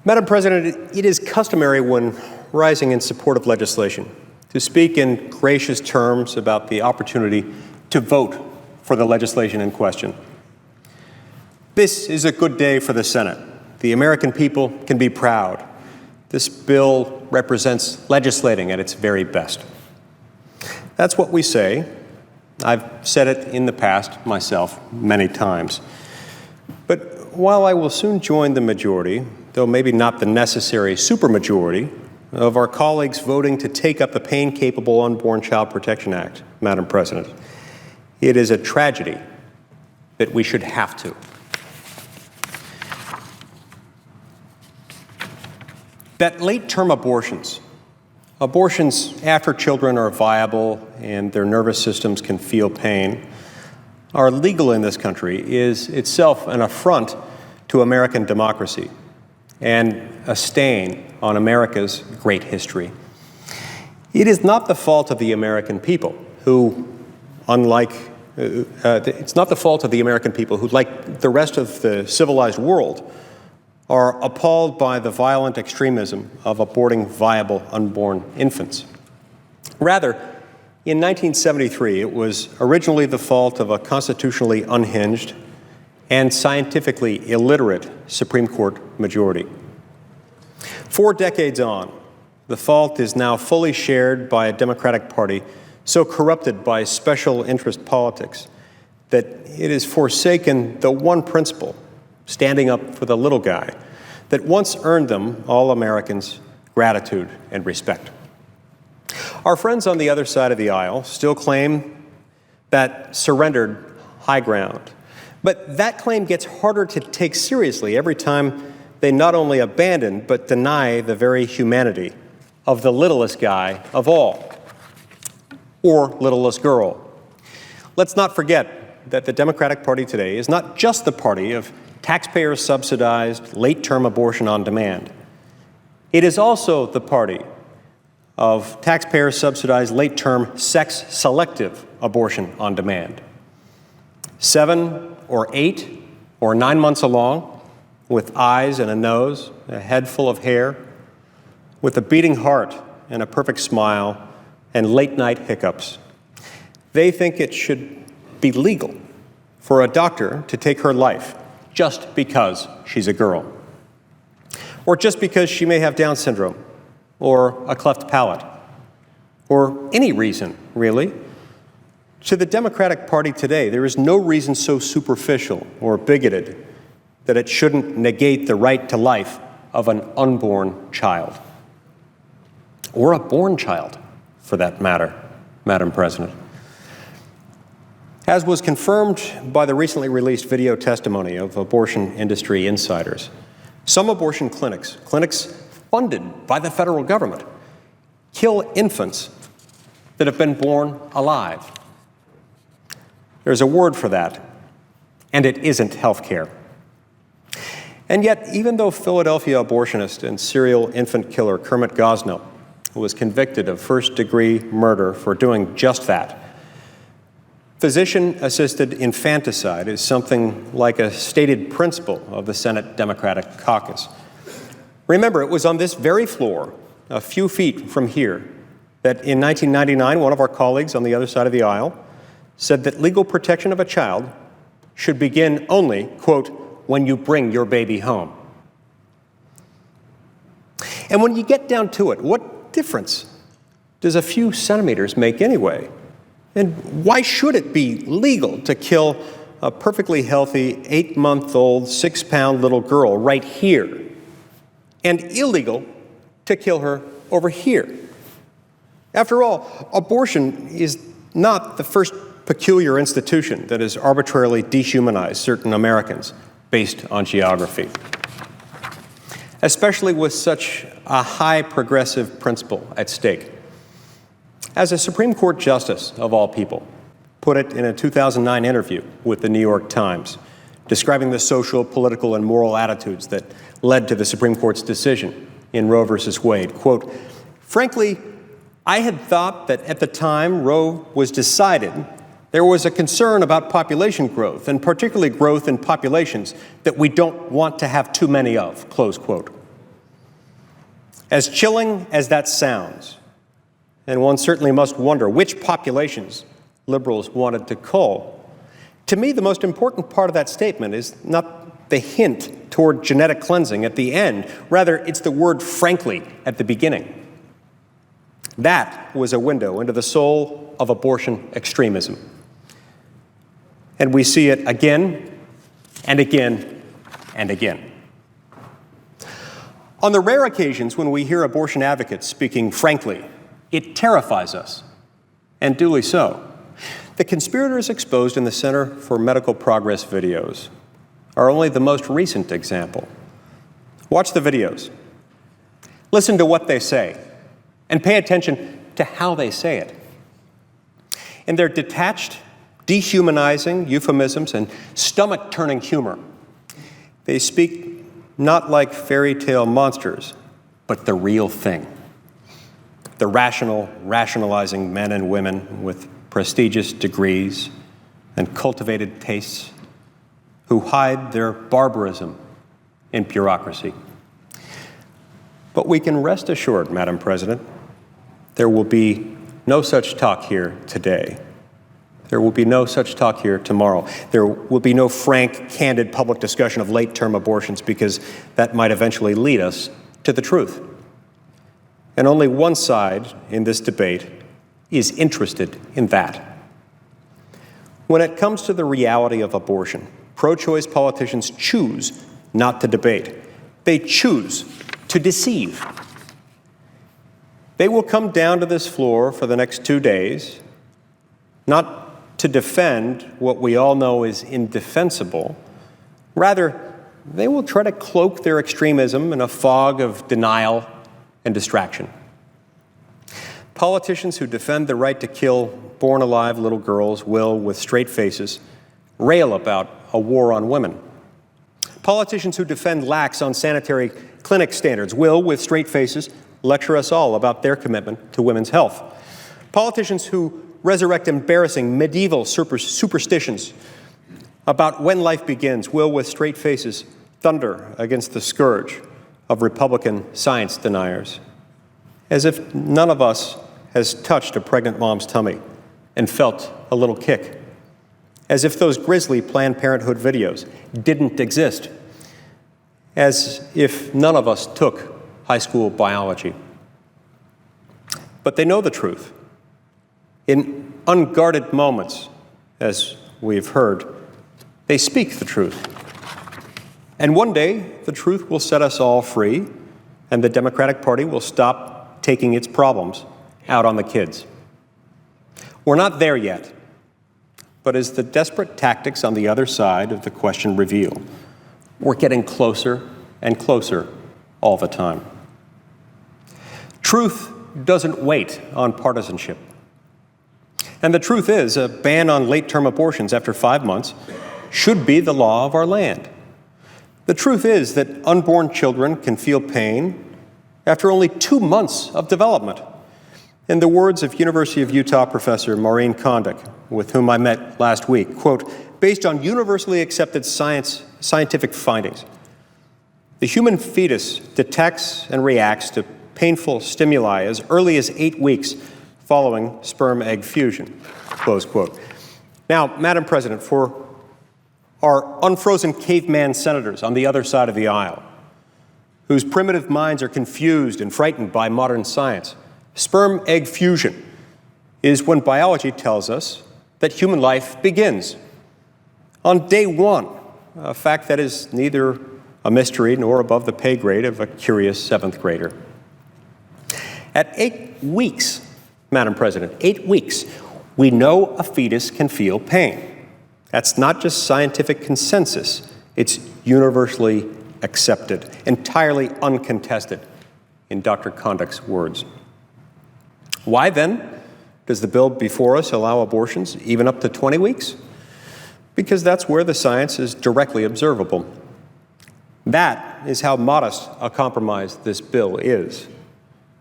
Madam President, it is customary when rising in support of legislation to speak in gracious terms about the opportunity to vote for the legislation in question. This is a good day for the Senate. The American people can be proud. This bill represents legislating at its very best. That's what we say. I've said it in the past myself many times. But while I will soon join the majority, though maybe not the necessary supermajority, of our colleagues voting to take up the Pain-Capable Unborn Child Protection Act, Madam President, it is a tragedy that we should have to. That late-term abortions after children are viable and their nervous systems can feel pain, are legal in this country is itself an affront to American democracy and a stain on America's great history. It is not the fault of the American people who, like the rest of the civilized world, are appalled by the violent extremism of aborting viable unborn infants. Rather, in 1973, it was originally the fault of a constitutionally unhinged and scientifically illiterate Supreme Court majority. 4 decades on, the fault is now fully shared by a Democratic Party so corrupted by special interest politics that it has forsaken the one principle, standing up for the little guy, that once earned them, all Americans, gratitude and respect. Our friends on the other side of the aisle still claim that surrendered high ground. But that claim gets harder to take seriously every time they not only abandon but deny the very humanity of the littlest guy of all, or littlest girl. Let's not forget that the Democratic Party today is not just the party of taxpayer-subsidized late-term abortion on demand. It is also the party of taxpayer-subsidized late-term sex-selective abortion on demand. 7 or 8 or 9 months along, with eyes and a nose, a head full of hair, with a beating heart and a perfect smile and late-night hiccups. They think it should be legal for a doctor to take her life just because she's a girl, or just because she may have Down syndrome, or a cleft palate, or any reason, really. To the Democratic Party today, there is no reason so superficial or bigoted that it shouldn't negate the right to life of an unborn child, or a born child, for that matter, Madam President. As was confirmed by the recently released video testimony of abortion industry insiders, some abortion clinics funded by the federal government, kill infants that have been born alive. There's a word for that, and it isn't health care. And yet, even though Philadelphia abortionist and serial infant killer Kermit Gosnell was convicted of first-degree murder for doing just that, physician-assisted infanticide is something like a stated principle of the Senate Democratic caucus. Remember, it was on this very floor, a few feet from here, that in 1999, one of our colleagues on the other side of the aisle said that legal protection of a child should begin only, quote, when you bring your baby home. And when you get down to it, what difference does a few centimeters make anyway? And why should it be legal to kill a perfectly healthy 8-month-old, 6-pound little girl right here, and illegal to kill her over here? After all, abortion is not the first peculiar institution that has arbitrarily dehumanized certain Americans based on geography, especially with such a high progressive principle at stake. As a Supreme Court justice, of all people, put it in a 2009 interview with the New York Times, describing the social, political, and moral attitudes that led to the Supreme Court's decision in Roe versus Wade, quote, "Frankly, I had thought that at the time Roe was decided, there was a concern about population growth, and particularly growth in populations that we don't want to have too many of," close quote. As chilling as that sounds, and one certainly must wonder which populations liberals wanted to cull, to me the most important part of that statement is not the hint toward genetic cleansing at the end. Rather, it's the word frankly at the beginning. That was a window into the soul of abortion extremism. And we see it again and again and again. On the rare occasions when we hear abortion advocates speaking frankly, it terrifies us, and duly so. The conspirators exposed in the Center for Medical Progress videos are only the most recent example. Watch the videos. Listen to what they say, and pay attention to how they say it. In their detached, dehumanizing euphemisms and stomach-turning humor, they speak not like fairy tale monsters, but the real thing. The rational, rationalizing men and women with prestigious degrees and cultivated tastes who hide their barbarism in bureaucracy. But we can rest assured, Madam President, there will be no such talk here today. There will be no such talk here tomorrow. There will be no frank, candid public discussion of late-term abortions because that might eventually lead us to the truth. And only one side in this debate is interested in that. When it comes to the reality of abortion, pro-choice politicians choose not to debate. They choose to deceive. They will come down to this floor for the next 2 days, not to defend what we all know is indefensible. Rather, they will try to cloak their extremism in a fog of denial and distraction. Politicians who defend the right to kill born-alive little girls will, with straight faces, rail about a war on women. Politicians who defend lax on sanitary clinic standards will, with straight faces, lecture us all about their commitment to women's health. Politicians who resurrect embarrassing medieval superstitions about when life begins will, with straight faces, thunder against the scourge of Republican science deniers, as if none of us has touched a pregnant mom's tummy and felt a little kick, as if those grisly Planned Parenthood videos didn't exist, as if none of us took high school biology. But they know the truth. In unguarded moments, as we've heard, they speak the truth. And one day, the truth will set us all free, and the Democratic Party will stop taking its problems out on the kids. We're not there yet, but as the desperate tactics on the other side of the question reveal, we're getting closer and closer all the time. Truth doesn't wait on partisanship. And the truth is, a ban on late-term abortions after 5 months should be the law of our land. The truth is that unborn children can feel pain after only 2 months of development. In the words of University of Utah professor Maureen Kondik, with whom I met last week, quote, based on universally accepted scientific findings, the human fetus detects and reacts to painful stimuli as early as 8 weeks following sperm-egg fusion, close quote. Now, Madam President, for our unfrozen caveman senators on the other side of the aisle, whose primitive minds are confused and frightened by modern science, sperm-egg fusion is when biology tells us that human life begins. On day one, a fact that is neither a mystery nor above the pay grade of a curious seventh grader. At 8 weeks, Madam President, 8 weeks, we know a fetus can feel pain. That's not just scientific consensus, it's universally accepted, entirely uncontested, in Dr. Kondik's words. Why then does the bill before us allow abortions even up to 20 weeks? Because that's where the science is directly observable. That is how modest a compromise this bill is.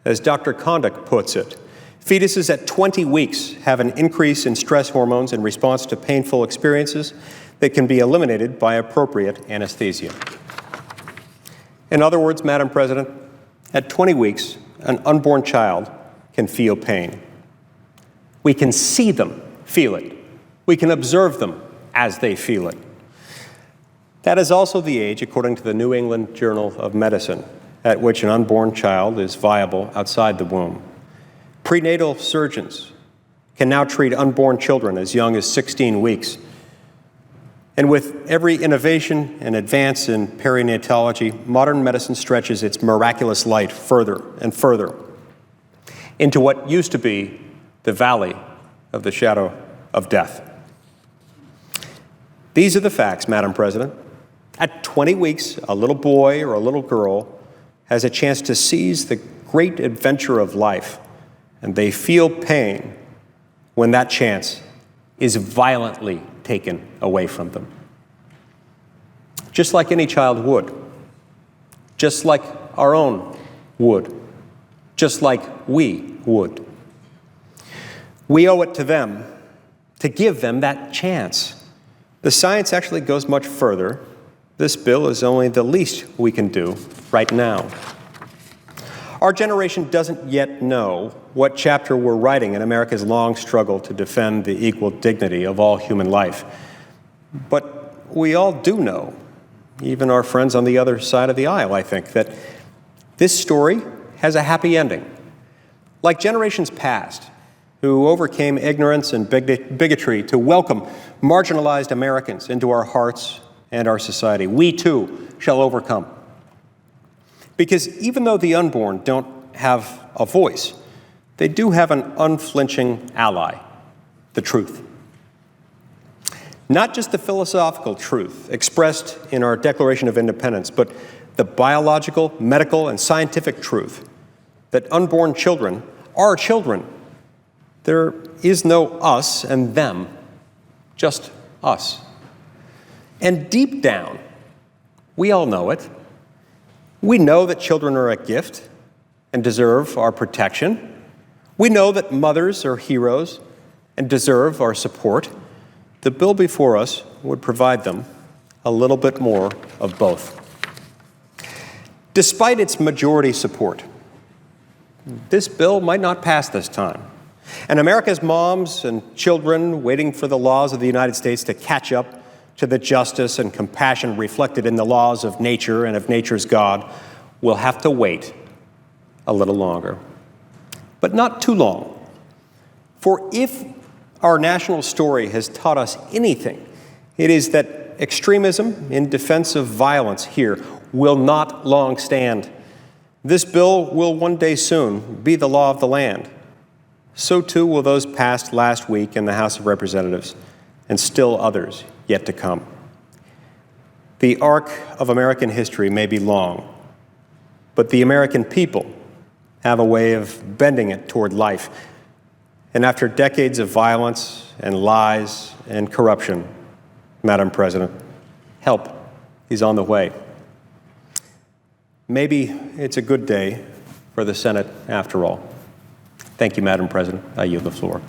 As Dr. Kondik puts it, fetuses at 20 weeks have an increase in stress hormones in response to painful experiences that can be eliminated by appropriate anesthesia. In other words, Madam President, At 20 weeks, an unborn child can feel pain. We can see them feel it. We can observe them as they feel it. That is also the age, according to the New England Journal of Medicine, at which an unborn child is viable outside the womb. Prenatal surgeons can now treat unborn children as young as 16 weeks. And with every innovation and advance in perinatology, modern medicine stretches its miraculous light further and further into what used to be the valley of the shadow of death. These are the facts, Madam President. At 20 weeks, a little boy or a little girl has a chance to seize the great adventure of life, and they feel pain when that chance is violently taken away from them. Just like any child would, just like our own would, just like we would. We owe it to them to give them that chance. The science actually goes much further. This bill is only the least we can do right now. Our generation doesn't yet know what chapter we're writing in America's long struggle to defend the equal dignity of all human life. But we all do know, even our friends on the other side of the aisle, I think, that this story has a happy ending. Like generations past, who overcame ignorance and bigotry to welcome marginalized Americans into our hearts and our society, we too shall overcome. Because even though the unborn don't have a voice, they do have an unflinching ally, the truth. Not just the philosophical truth expressed in our Declaration of Independence, but the biological, medical, and scientific truth that unborn children are children. There is no us and them, just us. And deep down, we all know it. We know that children are a gift and deserve our protection. We know that mothers are heroes and deserve our support. The bill before us would provide them a little bit more of both. Despite its majority support, this bill might not pass this time. And America's moms and children waiting for the laws of the United States to catch up to the justice and compassion reflected in the laws of nature and of nature's God will have to wait a little longer. But not too long. For if our national story has taught us anything, it is that extremism in defense of violence here will not long stand. This bill will one day soon be the law of the land. So too will those passed last week in the House of Representatives, and still others yet to come. The arc of American history may be long, but the American people have a way of bending it toward life. And after decades of violence and lies and corruption, Madam President, help is on the way. Maybe it's a good day for the Senate after all. Thank you, Madam President. I yield the floor.